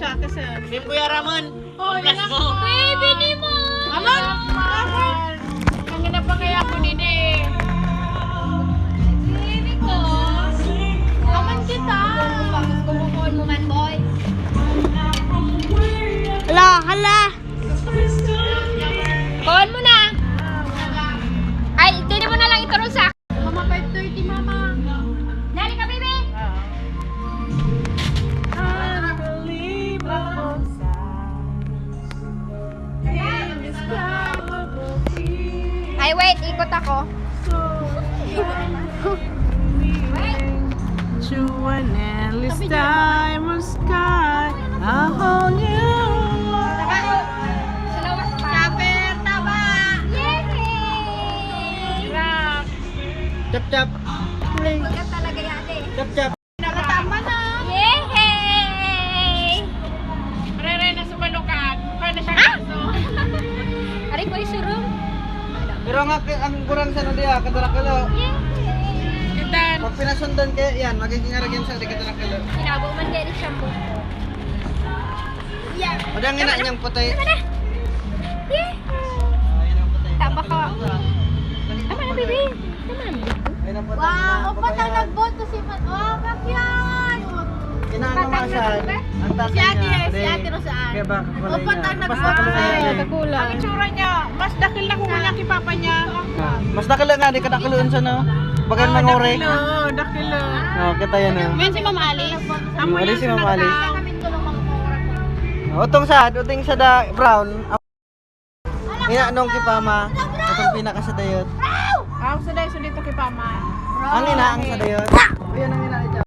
siya kasi. Kuya Ramon. Oh, yan Plus ako. mo. Baby ni mo. Aman! Ang ina pa kaya ako din eh. Baby ko. Aman kita. Kumukul mo man, boy. Hala. Call mo na. Ay, hindi mo na lang ito ron sa akin. Mama, 5:30 mama. Dali ka, baby. Ay, wait. Ikot ako. Wait. To an endless time of sky, a whole new Taba. Salawas pa. Chopper, taba! Yay! Rock! Chap chap. Bagat talaga yan eh. Chap chap. Nakatama na! Yay! Rere na sumalukan. Paano siya Ah! kaso? Ari ko isurong. Pero ang kurang sa nadiya, kadarakalo. Yay! Kitan. Pag pinasundan kayo, yan, magiging aragyan sa kadarakalo. Sinabo man din ang shampoo. Yeah. Padang ina niyang putay. Tama na. Yay! Ayun ang putay. Tama ka. Tama na, baby. Tama na. Ayun ang putay. Wow, upat ang nag-vote si Man. Wow, bakyan! Inaanamasan. Ang tatay Si ate, niya. si ate Rosaan. Kaya baka kulay Upat niya. ang Mas nag-vote nakala sa'yo. niya. Ang itsura niya, mas dakil na kung wala kay papa niya. Mas nakala nga, di ka nakaluan sa no? Bagan mangore. Dakilo. Oo, kita yan o. Men si Ma'am Alice. Alice si Ma'am Alice. Kami tulong mga orang. Utong sa, uting sa da brown. Ina nung kipama. Utong pinaka sa dayot. Ako sa dahil dito kay Pama. Ang ina ang sa dayot. Ayun ang ina niya.